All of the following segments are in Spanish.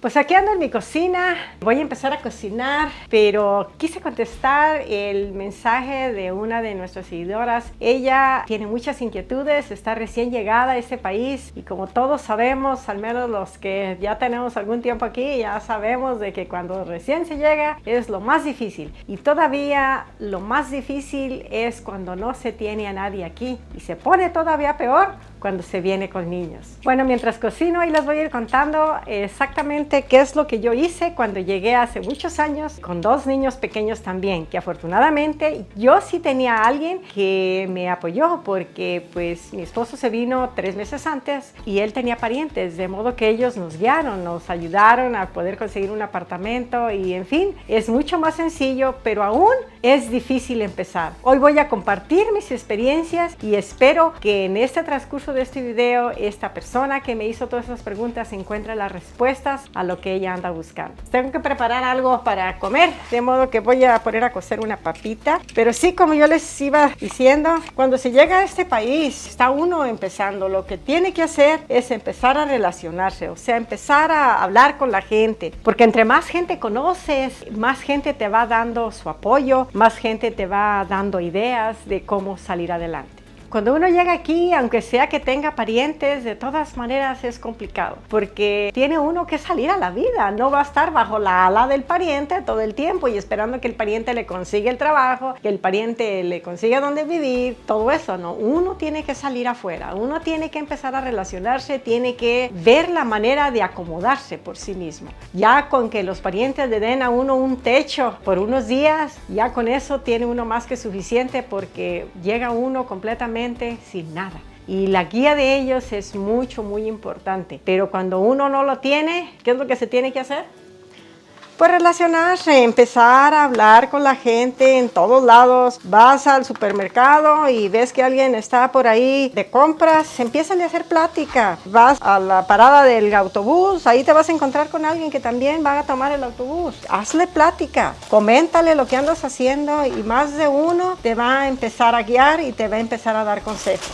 Pues aquí ando en mi cocina, voy a empezar a cocinar, pero quise contestar el mensaje de una de nuestras seguidoras. Ella tiene muchas inquietudes, está recién llegada a este país y como todos sabemos, al menos los que ya tenemos algún tiempo aquí, ya sabemos de que cuando recién se llega es lo más difícil. Y todavía lo más difícil es cuando no se tiene a nadie aquí y se pone todavía peor cuando se viene con niños. Bueno, mientras cocino y les voy a ir contando exactamente qué es lo que yo hice cuando llegué hace muchos años con dos niños pequeños también, que afortunadamente yo sí tenía a alguien que me apoyó porque pues mi esposo se vino 3 meses antes y él tenía parientes, de modo que ellos nos guiaron, nos ayudaron a poder conseguir un apartamento y en fin, es mucho más sencillo, pero aún es difícil empezar. Hoy voy a compartir mis experiencias y espero que en este transcurso de este video esta persona que me hizo todas esas preguntas encuentre las respuestas a lo que ella anda buscando. Tengo que preparar algo para comer, de modo que voy a poner a cocer una papita, pero sí, como yo les iba diciendo, cuando se llega a este país está uno empezando, lo que tiene que hacer es empezar a relacionarse, o sea, empezar a hablar con la gente, porque entre más gente conoces, más gente te va dando su apoyo, más gente te va dando ideas de cómo salir adelante. Cuando uno llega aquí, aunque sea que tenga parientes, de todas maneras es complicado, porque tiene uno que salir a la vida, no va a estar bajo la ala del pariente todo el tiempo y esperando que el pariente le consiga el trabajo, que el pariente le consiga dónde vivir, todo eso, no, uno tiene que salir afuera, uno tiene que empezar a relacionarse, tiene que ver la manera de acomodarse por sí mismo. Ya con que los parientes le den a uno un techo por unos días, ya con eso tiene uno más que suficiente porque llega uno completamente sin nada. Y la guía de ellos es muy importante. Pero cuando uno no lo tiene, ¿qué es lo que se tiene que hacer? Pues relacionarse, empezar a hablar con la gente en todos lados. Vas al supermercado y ves que alguien está por ahí de compras, empiezan a hacer plática. Vas a la parada del autobús, ahí te vas a encontrar con alguien que también va a tomar el autobús. Hazle plática, coméntale lo que andas haciendo y más de uno te va a empezar a guiar y te va a empezar a dar consejos.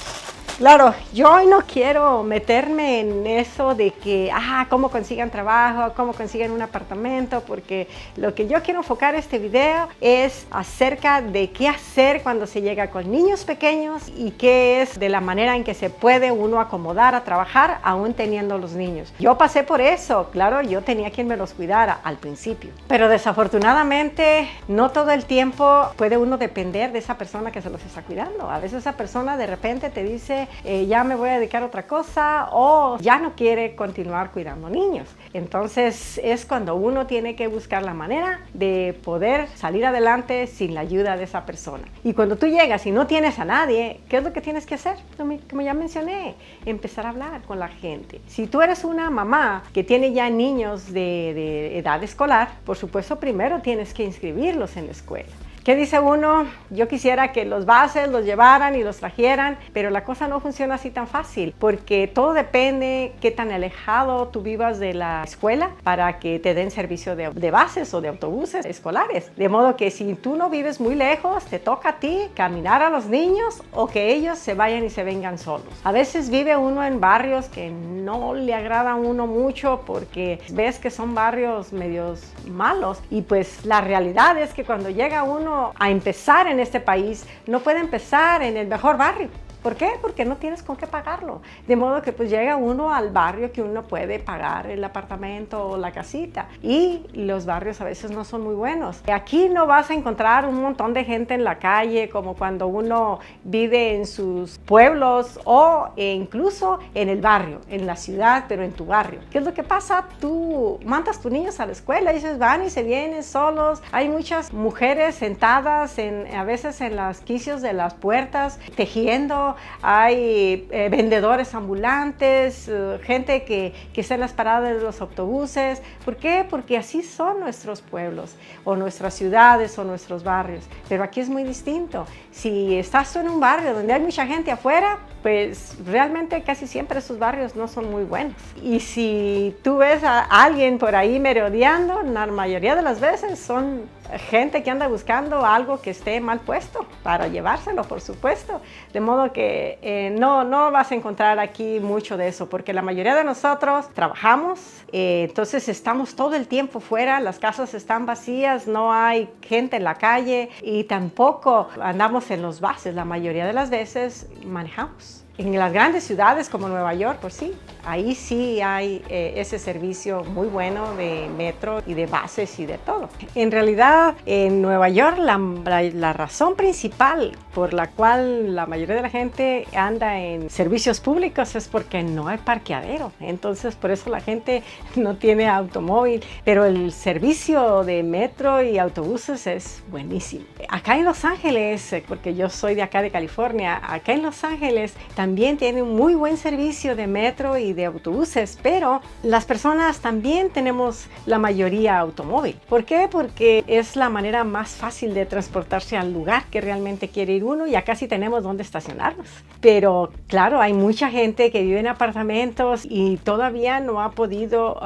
Claro, yo hoy no quiero meterme en eso de que, cómo consigan trabajo, cómo consigan un apartamento, porque lo que yo quiero enfocar este video es acerca de qué hacer cuando se llega con niños pequeños y qué es de la manera en que se puede uno acomodar a trabajar aún teniendo los niños. Yo pasé por eso, claro, yo tenía quien me los cuidara al principio, pero desafortunadamente no todo el tiempo puede uno depender de esa persona que se los está cuidando. A veces esa persona de repente te dice, ya me voy a dedicar a otra cosa o ya no quiere continuar cuidando niños. Entonces es cuando uno tiene que buscar la manera de poder salir adelante sin la ayuda de esa persona. Y cuando tú llegas y no tienes a nadie, ¿qué es lo que tienes que hacer? Como ya mencioné, empezar a hablar con la gente. Si tú eres una mamá que tiene ya niños de edad escolar, por supuesto primero tienes que inscribirlos en la escuela. ¿Qué dice uno? Yo quisiera que los bases los llevaran y los trajeran, pero la cosa no funciona así tan fácil, porque todo depende qué tan alejado tú vivas de la escuela para que te den servicio de bases o de autobuses escolares. De modo que si tú no vives muy lejos, te toca a ti caminar a los niños o que ellos se vayan y se vengan solos. A veces vive uno en barrios que no le agrada a uno mucho porque ves que son barrios medios malos y pues la realidad es que cuando llega uno a empezar en este país, no puede empezar en el mejor barrio. ¿Por qué? Porque no tienes con qué pagarlo. De modo que pues llega uno al barrio que uno puede pagar el apartamento o la casita. Y los barrios a veces no son muy buenos. Aquí no vas a encontrar un montón de gente en la calle como cuando uno vive en sus pueblos o incluso en el barrio, en la ciudad, pero en tu barrio. ¿Qué es lo que pasa? Tú mandas a tus niños a la escuela y ellos van y se vienen solos. Hay muchas mujeres sentadas a veces en los quicios de las puertas tejiendo. Hay vendedores ambulantes, gente que está en las paradas de los autobuses. ¿Por qué? Porque así son nuestros pueblos o nuestras ciudades o nuestros barrios. Pero aquí es muy distinto. Si estás tú en un barrio donde hay mucha gente afuera, pues realmente casi siempre esos barrios no son muy buenos. Y si tú ves a alguien por ahí merodeando, la mayoría de las veces son gente que anda buscando algo que esté mal puesto para llevárselo, por supuesto. De modo que no vas a encontrar aquí mucho de eso, porque la mayoría de nosotros trabajamos, entonces estamos todo el tiempo fuera, las casas están vacías, no hay gente en la calle y tampoco andamos en los buses. La mayoría de las veces manejamos. En las grandes ciudades como Nueva York, pues sí, ahí sí hay ese servicio muy bueno de metro y de buses y de todo. En realidad, en Nueva York, la razón principal por la cual la mayoría de la gente anda en servicios públicos es porque no hay parqueadero. Entonces, por eso la gente no tiene automóvil. Pero el servicio de metro y autobuses es buenísimo. Acá en Los Ángeles, porque yo soy de acá de California, acá en Los Ángeles también tienen un muy buen servicio de metro y de autobuses, pero las personas también tenemos la mayoría automóvil. ¿Por qué? Porque es la manera más fácil de transportarse al lugar que realmente quiere ir uno y acá sí tenemos dónde estacionarnos. Pero claro, hay mucha gente que vive en apartamentos y todavía no ha podido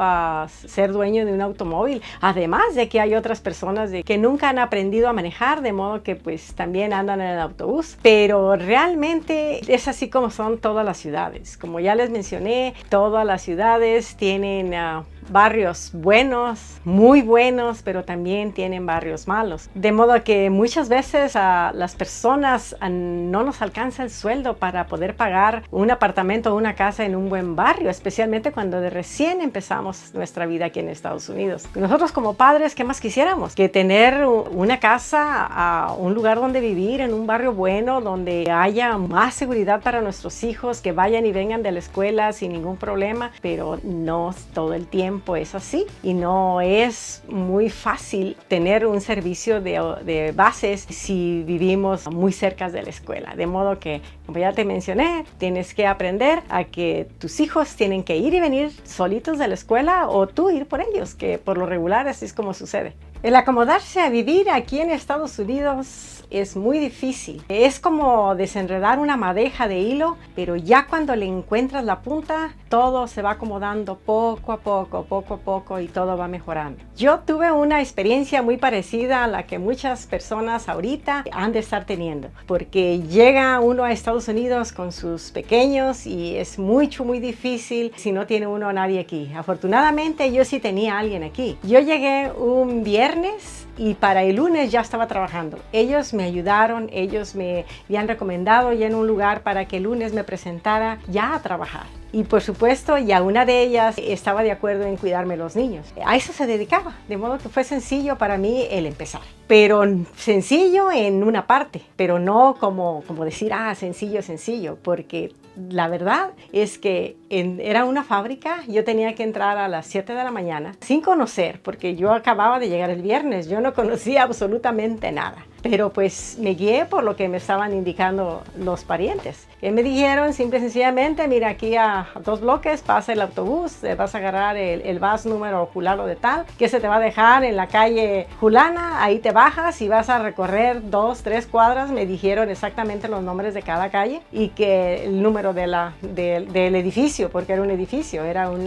ser dueño de un automóvil. Además de que hay otras personas que nunca han aprendido a manejar, de modo que pues también andan en el autobús. Pero realmente es así como son todas las ciudades. Como ya les mencioné, todas las ciudades tienen barrios buenos, muy buenos, pero también tienen barrios malos. De modo que muchas veces a las personas no nos alcanza el sueldo para poder pagar un apartamento o una casa en un buen barrio, especialmente cuando de recién empezamos nuestra vida aquí en Estados Unidos. Nosotros como padres, ¿qué más quisiéramos? Que tener una casa, un lugar donde vivir, en un barrio bueno, donde haya más seguridad para nuestros hijos, que vayan y vengan de la escuela sin ningún problema, pero no todo el tiempo es así y no es muy fácil tener un servicio de buses si vivimos muy cerca de la escuela. De modo que, como ya te mencioné, tienes que aprender a que tus hijos tienen que ir y venir solitos de la escuela o tú ir por ellos, que por lo regular así es como sucede. El acomodarse a vivir aquí en Estados Unidos es muy difícil. Es como desenredar una madeja de hilo, pero ya cuando le encuentras la punta, todo se va acomodando poco a poco y todo va mejorando. Yo tuve una experiencia muy parecida a la que muchas personas ahorita han de estar teniendo, porque llega uno a Estados Unidos con sus pequeños y es muy difícil si no tiene uno a nadie aquí. Afortunadamente yo sí tenía a alguien aquí. Yo llegué un viernes y para el lunes ya estaba trabajando. Ellos me ayudaron, ellos me habían recomendado ya en un lugar para que el lunes me presentara ya a trabajar. Y por supuesto, ya una de ellas estaba de acuerdo en cuidarme los niños. A eso se dedicaba, de modo que fue sencillo para mí el empezar. Pero sencillo en una parte, pero no como decir, sencillo, porque la verdad es que era una fábrica, yo tenía que entrar a las 7 de la mañana sin conocer, porque yo acababa de llegar el viernes, yo no conocía absolutamente nada. Pero pues me guié por lo que me estaban indicando los parientes. Me dijeron simple y sencillamente, mira, aquí a 2 bloques pasa el autobús, vas a agarrar el bus número fulano de tal, que se te va a dejar en la calle fulana, ahí te bajas y vas a recorrer 2, 3 cuadras. Me dijeron exactamente los nombres de cada calle y que el número del edificio, porque era un edificio, era un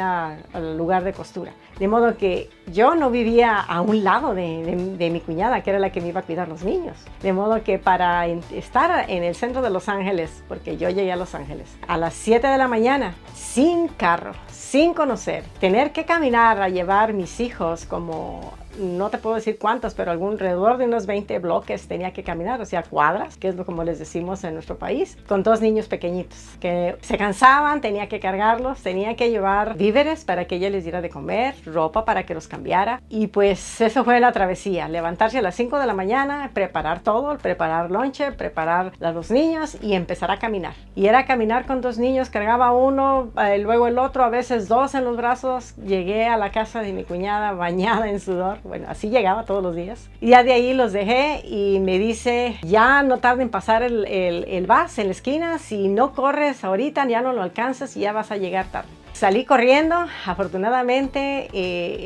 lugar de costura. De modo que yo no vivía a un lado de mi cuñada, que era la que me iba a cuidar los niños. De modo que para estar en el centro de Los Ángeles, porque yo llegué a Los Ángeles a las 7 de la mañana, sin carro, sin conocer, tener que caminar a llevar mis hijos como... No te puedo decir cuántos, pero alrededor de unos 20 bloques tenía que caminar, o sea, cuadras, que es como les decimos en nuestro país, con 2 niños pequeñitos que se cansaban, tenía que cargarlos, tenía que llevar víveres para que ella les diera de comer, ropa para que los cambiara. Y pues eso fue la travesía, levantarse a las 5 de la mañana, preparar todo, preparar lonche, preparar a los niños y empezar a caminar. Y era caminar con 2 niños, cargaba uno, luego el otro, a veces 2 en los brazos. Llegué a la casa de mi cuñada bañada en sudor. Bueno, así llegaba todos los días. Y ya de ahí los dejé y me dice, ya no tarde en pasar el bus en la esquina. Si no corres ahorita, ya no lo alcanzas y ya vas a llegar tarde. Salí corriendo, afortunadamente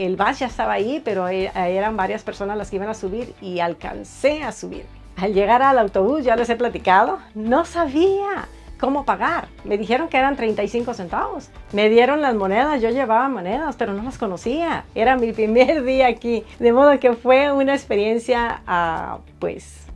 el bus ya estaba ahí, pero eran varias personas las que iban a subir y alcancé a subir. Al llegar al autobús, ya les he platicado, no sabía cómo pagar. Me dijeron que eran 35 centavos. Me dieron las monedas, yo llevaba monedas, pero no las conocía. Era mi primer día aquí. De modo que fue una experiencia, pues,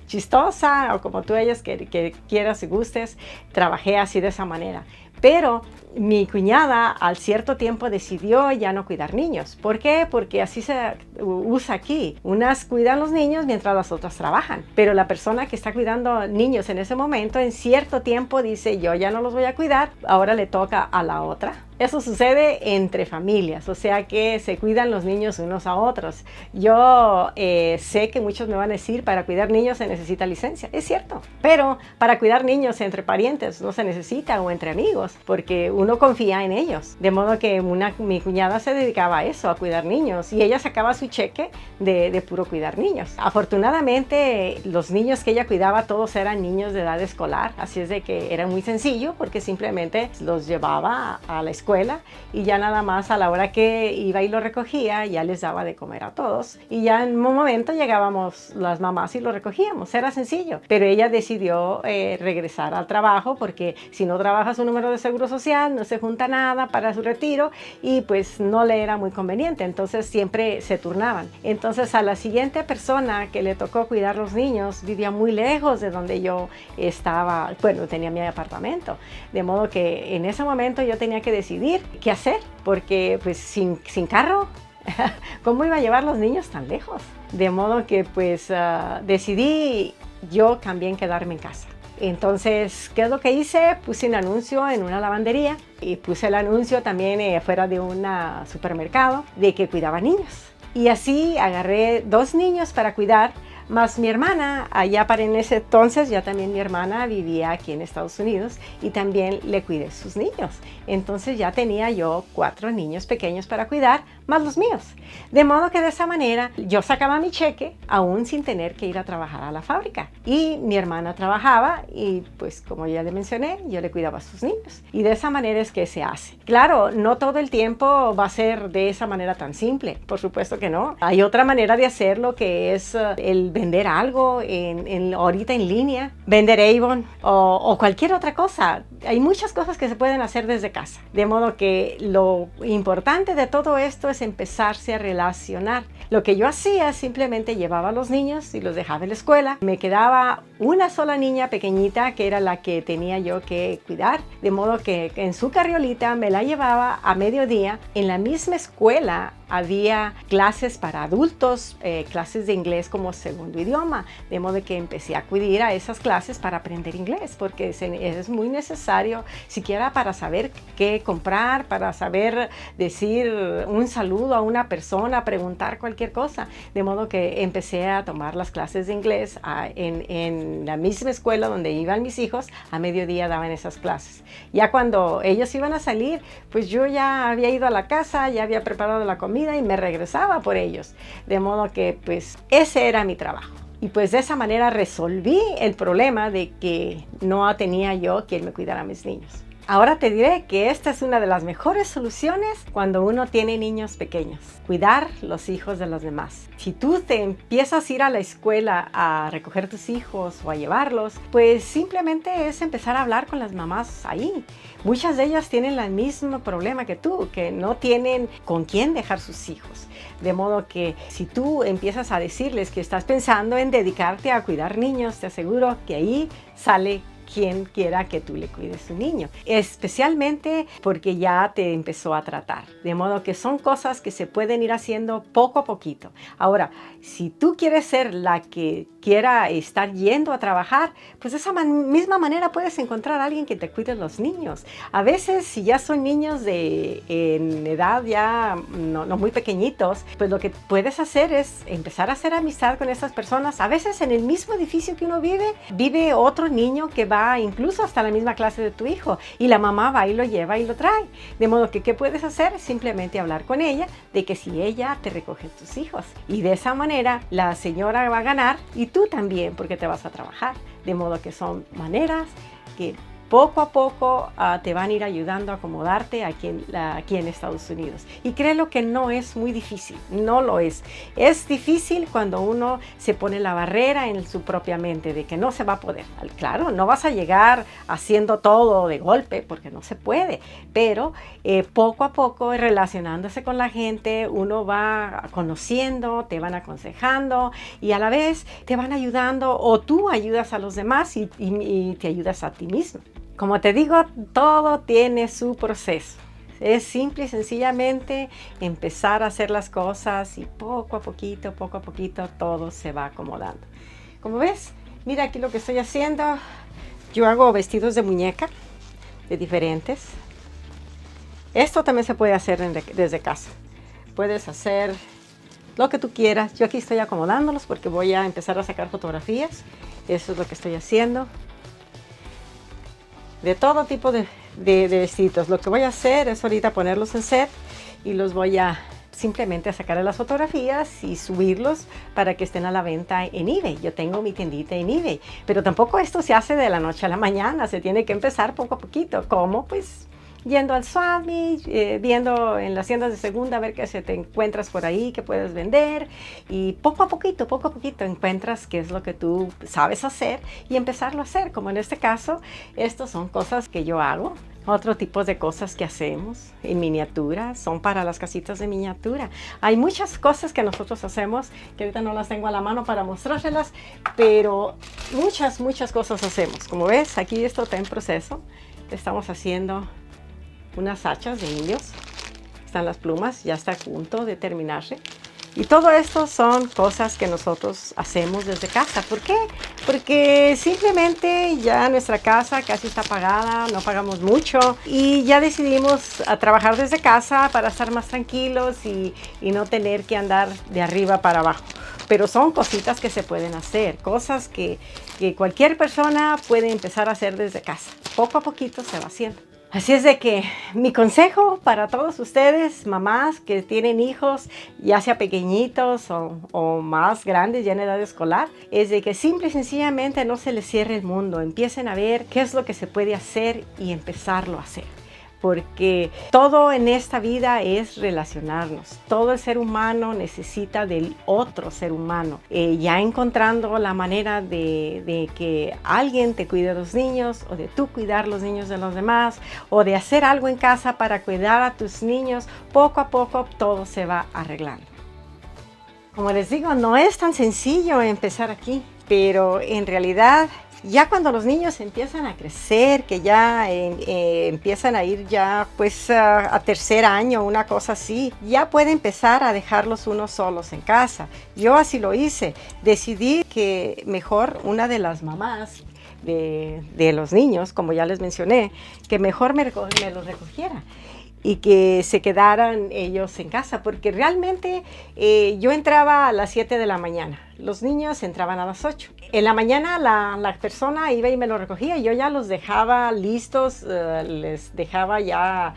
chistosa, o como tú ellas que quieras y gustes. Trabajé así de esa manera. Pero mi cuñada al cierto tiempo decidió ya no cuidar niños. ¿Por qué? Porque así se usa aquí. Unas cuidan los niños mientras las otras trabajan. Pero la persona que está cuidando niños en ese momento, en cierto tiempo dice, yo ya no los voy a cuidar, ahora le toca a la otra. Eso sucede entre familias, o sea que se cuidan los niños unos a otros. Yo sé que muchos me van a decir, para cuidar niños se necesita licencia. Es cierto, pero para cuidar niños entre parientes no se necesita, o entre amigos, porque uno confía en ellos. De modo que mi cuñada se dedicaba a eso, a cuidar niños, y ella sacaba su cheque de puro cuidar niños. Afortunadamente, los niños que ella cuidaba todos eran niños de edad escolar, así es de que era muy sencillo, porque simplemente los llevaba a la escuela y ya nada más a la hora que iba y lo recogía, ya les daba de comer a todos, y ya en un momento llegábamos las mamás y lo recogíamos. Era sencillo, pero ella decidió regresar al trabajo, porque si no trabaja su número de seguro social no se junta nada para su retiro, y pues no le era muy conveniente. Entonces siempre se turnaban. Entonces a la siguiente persona que le tocó cuidar los niños vivía muy lejos de donde yo estaba, bueno, tenía mi apartamento, de modo que en ese momento yo tenía que decidir qué hacer, porque pues sin carro, ¿cómo iba a llevar los niños tan lejos? De modo que pues decidí yo también quedarme en casa. Entonces, ¿qué es lo que hice? Puse un anuncio en una lavandería, y puse el anuncio también fuera de un supermercado de que cuidaba niños. Y así agarré 2 niños para cuidar, más mi hermana. Allá para en ese entonces ya también mi hermana vivía aquí en Estados Unidos, y también le cuidé sus niños. Entonces ya tenía yo 4 niños pequeños para cuidar, más los míos. De modo que de esa manera yo sacaba mi cheque aún sin tener que ir a trabajar a la fábrica. Y mi hermana trabajaba, y pues como ya le mencioné, yo le cuidaba a sus niños. Y de esa manera es que se hace. Claro, no todo el tiempo va a ser de esa manera tan simple. Por supuesto que no. Hay otra manera de hacerlo, que es el vender algo ahorita en línea, vender Avon o cualquier otra cosa. Hay muchas cosas que se pueden hacer desde casa. De modo que lo importante de todo esto es empezarse a relacionar. Lo que yo hacía, simplemente llevaba a los niños y los dejaba en la escuela. Me quedaba una sola niña pequeñita, que era la que tenía yo que cuidar. De modo que en su carriolita me la llevaba a mediodía. En la misma escuela había clases para adultos, clases de inglés como segundo idioma, de modo que empecé a acudir a esas clases para aprender inglés, porque es muy necesario, siquiera para saber qué comprar, para saber decir un saludo a una persona, preguntar cualquier cosa. De modo que empecé a tomar las clases de inglés en la misma escuela donde iban mis hijos. A mediodía daban esas clases. Ya cuando ellos iban a salir, pues yo ya había ido a la casa, ya había preparado la comida y me regresaba por ellos. De modo que pues ese era mi trabajo. Y pues de esa manera resolví el problema de que no tenía yo quien me cuidara a mis niños. Ahora te diré que esta es una de las mejores soluciones cuando uno tiene niños pequeños: cuidar los hijos de los demás. Si tú te empiezas a ir a la escuela a recoger tus hijos o a llevarlos, pues simplemente es empezar a hablar con las mamás ahí. Muchas de ellas tienen el mismo problema que tú, que no tienen con quién dejar sus hijos. De modo que si tú empiezas a decirles que estás pensando en dedicarte a cuidar niños, te aseguro que ahí sale quien quiera que tú le cuides a su niño, especialmente porque ya te empezó a tratar. De modo que son cosas que se pueden ir haciendo poco a poquito. Ahora, si tú quieres ser la que quiera estar yendo a trabajar, pues de esa misma manera puedes encontrar a alguien que te cuide los niños. A veces, si ya son niños en edad ya no muy pequeñitos, pues lo que puedes hacer es empezar a hacer amistad con esas personas. A veces en el mismo edificio que uno vive otro niño que va incluso hasta la misma clase de tu hijo, y la mamá va y lo lleva y lo trae. De modo que, ¿qué puedes hacer? Simplemente hablar con ella de que si ella te recoge tus hijos. Y de esa manera la señora va a ganar y tú también, porque te vas a trabajar. De modo que son maneras que poco a poco te van a ir ayudando a acomodarte aquí en Estados Unidos. Y créelo que no es muy difícil, no lo es. Es difícil cuando uno se pone la barrera en su propia mente de que no se va a poder. Claro, no vas a llegar haciendo todo de golpe porque no se puede, pero poco a poco relacionándose con la gente, uno va conociendo, te van aconsejando y a la vez te van ayudando o tú ayudas a los demás y te ayudas a ti mismo. Como te digo, todo tiene su proceso. Es simple y sencillamente empezar a hacer las cosas y poco a poquito todo se va acomodando. Como ves, mira aquí lo que estoy haciendo. Yo hago vestidos de muñeca, de diferentes. Esto también se puede hacer desde casa. Puedes hacer lo que tú quieras. Yo aquí estoy acomodándolos porque voy a empezar a sacar fotografías. Eso es lo que estoy haciendo. De todo tipo de vestidos. Lo que voy a hacer es ahorita ponerlos en set y los voy a simplemente a sacar las fotografías y subirlos para que estén a la venta en eBay. Yo tengo mi tiendita en eBay, pero tampoco esto se hace de la noche a la mañana. Se tiene que empezar poco a poquito. ¿Cómo? Pues yendo al swap meet, viendo en las tiendas de segunda a ver qué se te encuentras por ahí, que puedes vender y poco a poquito encuentras qué es lo que tú sabes hacer y empezarlo a hacer. Como en este caso, estas son cosas que yo hago. Otro tipo de cosas que hacemos en miniatura son para las casitas de miniatura. Hay muchas cosas que nosotros hacemos que ahorita no las tengo a la mano para mostrárselas, pero muchas cosas hacemos. Como ves, aquí esto está en proceso. Estamos haciendo unas hachas de indios. Están las plumas, ya está a punto de terminarse. Y todo esto son cosas que nosotros hacemos desde casa. ¿Por qué? Porque simplemente ya nuestra casa casi está pagada, no pagamos mucho y ya decidimos a trabajar desde casa para estar más tranquilos y no tener que andar de arriba para abajo. Pero son cositas que se pueden hacer, cosas que cualquier persona puede empezar a hacer desde casa. Poco a poquito se va haciendo. Así es de que mi consejo para todos ustedes, mamás que tienen hijos, ya sea pequeñitos o más grandes ya en edad escolar, es de que simple y sencillamente no se les cierre el mundo. Empiecen a ver qué es lo que se puede hacer y empezarlo a hacer. Porque todo en esta vida es relacionarnos. Todo el ser humano necesita del otro ser humano. Ya encontrando la manera de que alguien te cuide a los niños o de tú cuidar los niños de los demás o de hacer algo en casa para cuidar a tus niños, poco a poco todo se va arreglando. Como les digo, no es tan sencillo empezar aquí, pero en realidad ya cuando los niños empiezan a crecer, que ya empiezan a ir ya pues a tercer año, una cosa así, ya puede empezar a dejarlos unos solos en casa. Yo así lo hice. Decidí que mejor una de las mamás de los niños, como ya les mencioné, que mejor me los recogiera y que se quedaran ellos en casa, porque realmente yo entraba a las 7 de la mañana, los niños entraban a las 8. En la mañana la persona iba y me lo recogía y yo ya los dejaba listos, les dejaba ya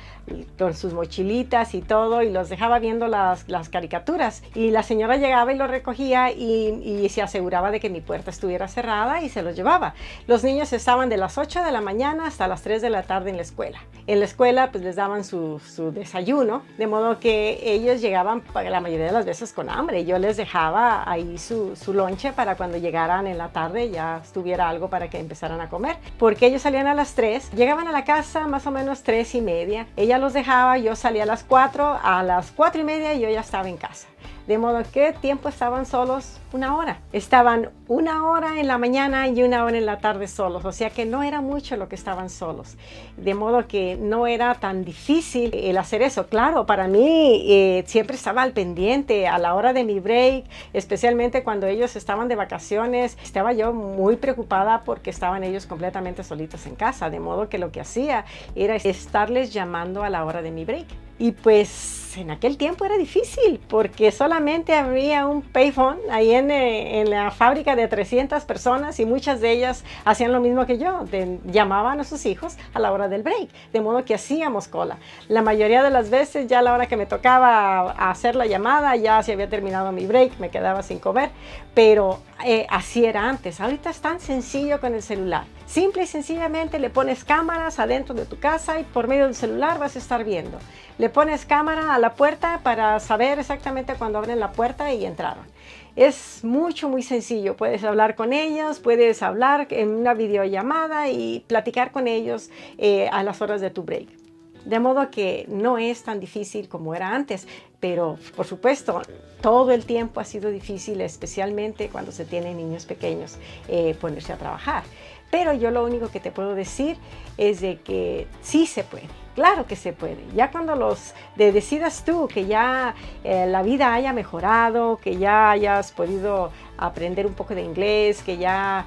con sus mochilitas y todo y los dejaba viendo las caricaturas y la señora llegaba y lo recogía y se aseguraba de que mi puerta estuviera cerrada y se los llevaba. Los niños estaban de las 8 de la mañana hasta las 3 de la tarde en la escuela. En la escuela pues les daban su desayuno, de modo que ellos llegaban la mayoría de las veces con hambre. Yo les dejaba ahí su lonche para cuando llegaran en la tarde ya estuviera algo para que empezaran a comer, porque ellos salían a las 3, llegaban a la casa más o menos 3:30, ella los dejaba, yo salía a las 4, a las 4:30 yo ya estaba en casa. De modo que tiempo estaban solos 1 hora. Estaban 1 hora en la mañana y 1 hora en la tarde solos. O sea que no era mucho lo que estaban solos. De modo que no era tan difícil el hacer eso. Claro, para mí siempre estaba al pendiente a la hora de mi break, especialmente cuando ellos estaban de vacaciones. Estaba yo muy preocupada porque estaban ellos completamente solitos en casa. De modo que lo que hacía era estarles llamando a la hora de mi break. Y pues pues en aquel tiempo era difícil porque solamente había un payphone ahí en la fábrica de 300 personas y muchas de ellas hacían lo mismo que yo, llamaban a sus hijos a la hora del break, de modo que hacíamos cola. La mayoría de las veces ya a la hora que me tocaba hacer la llamada ya se había terminado mi break, me quedaba sin comer, pero así era antes. Ahorita es tan sencillo con el celular. Simple y sencillamente le pones cámaras adentro de tu casa y por medio del celular vas a estar viendo. Le pones cámara a la puerta para saber exactamente cuando abren la puerta y entraron. Es muy sencillo. Puedes hablar con ellos, puedes hablar en una videollamada y platicar con ellos a las horas de tu break. De modo que no es tan difícil como era antes, pero por supuesto todo el tiempo ha sido difícil, especialmente cuando se tienen niños pequeños, ponerse a trabajar. Pero yo lo único que te puedo decir es de que sí se puede. Claro que se puede. Ya cuando decidas tú que ya la vida haya mejorado, que ya hayas podido aprender un poco de inglés, que ya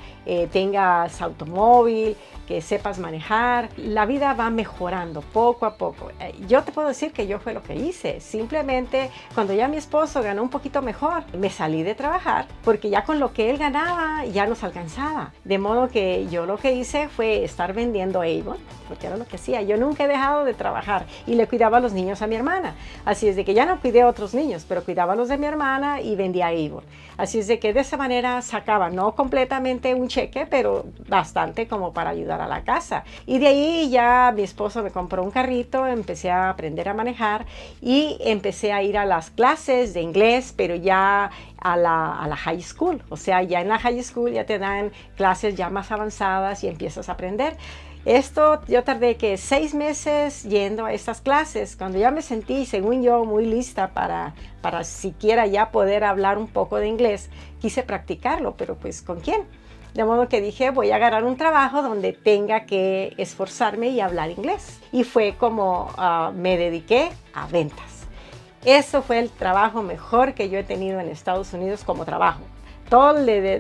tengas automóvil, que sepas manejar, la vida va mejorando poco a poco. Yo te puedo decir que yo fue lo que hice. Simplemente cuando ya mi esposo ganó un poquito mejor, me salí de trabajar porque ya con lo que él ganaba ya nos alcanzaba. De modo que yo lo que hice fue estar vendiendo Avon, porque era lo que hacía. Yo nunca he dejado de trabajar y le cuidaba a los niños a mi hermana. Así es de que ya no cuidé a otros niños, pero cuidaba a los de mi hermana y vendía Avon. Así es de que de esa manera sacaba, no completamente un cheque, pero bastante como para ayudar a la casa. Y de ahí ya mi esposo me compró un carrito, empecé a aprender a manejar y empecé a ir a las clases de inglés, pero ya a la high school. O sea, ya en la high school ya te dan clases ya más avanzadas y empiezas a aprender. Esto yo tardé que 6 meses yendo a estas clases, cuando ya me sentí, según yo, muy lista para siquiera ya poder hablar un poco de inglés. Quise practicarlo, pero pues ¿con quién? De modo que dije, voy a agarrar un trabajo donde tenga que esforzarme y hablar inglés. Y fue como me dediqué a ventas. Eso fue el trabajo mejor que yo he tenido en Estados Unidos como trabajo.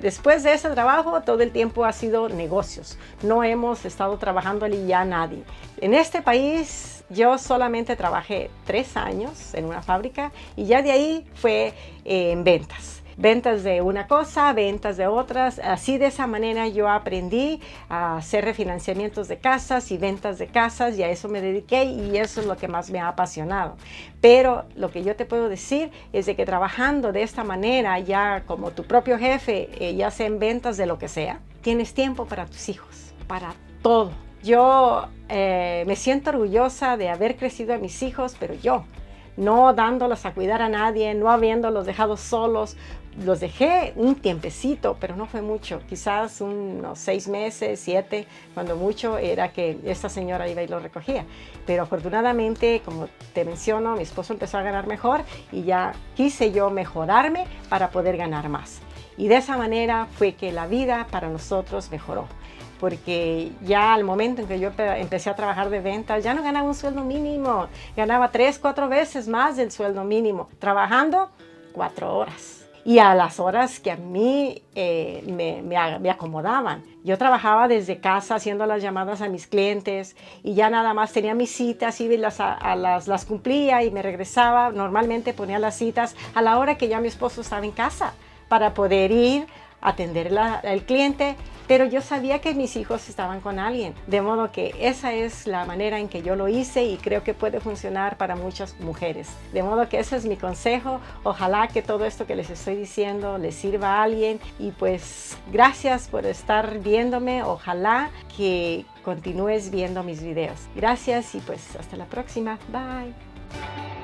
Después de ese trabajo, todo el tiempo ha sido negocios. No hemos estado trabajando allí ya nadie. En este país, yo solamente trabajé 3 años en una fábrica y ya de ahí fue en ventas. Ventas de una cosa, ventas de otras. Así de esa manera yo aprendí a hacer refinanciamientos de casas y ventas de casas y a eso me dediqué y eso es lo que más me ha apasionado. Pero lo que yo te puedo decir es de que trabajando de esta manera ya como tu propio jefe, ya sea en ventas de lo que sea, tienes tiempo para tus hijos, para todo. Yo me siento orgullosa de haber crecido a mis hijos, pero yo, no dándolos a cuidar a nadie, no habiéndolos dejado solos. Los dejé un tiempecito, pero no fue mucho, quizás unos 6 meses, 7, cuando mucho era que esta señora iba y lo recogía. Pero afortunadamente, como te menciono, mi esposo empezó a ganar mejor y ya quise yo mejorarme para poder ganar más. Y de esa manera fue que la vida para nosotros mejoró. Porque ya al momento en que yo empecé a trabajar de ventas, ya no ganaba un sueldo mínimo, ganaba 3, 4 veces más del sueldo mínimo, trabajando 4 horas. Y a las horas que a mí me acomodaban. Yo trabajaba desde casa haciendo las llamadas a mis clientes y ya nada más tenía mis citas y las cumplía y me regresaba. Normalmente ponía las citas a la hora que ya mi esposo estaba en casa para poder ir a atender al cliente, pero yo sabía que mis hijos estaban con alguien, de modo que esa es la manera en que yo lo hice y creo que puede funcionar para muchas mujeres. De modo que ese es mi consejo. Ojalá que todo esto que les estoy diciendo les sirva a alguien y pues gracias por estar viéndome. Ojalá que continúes viendo mis videos. Gracias y pues hasta la próxima. Bye.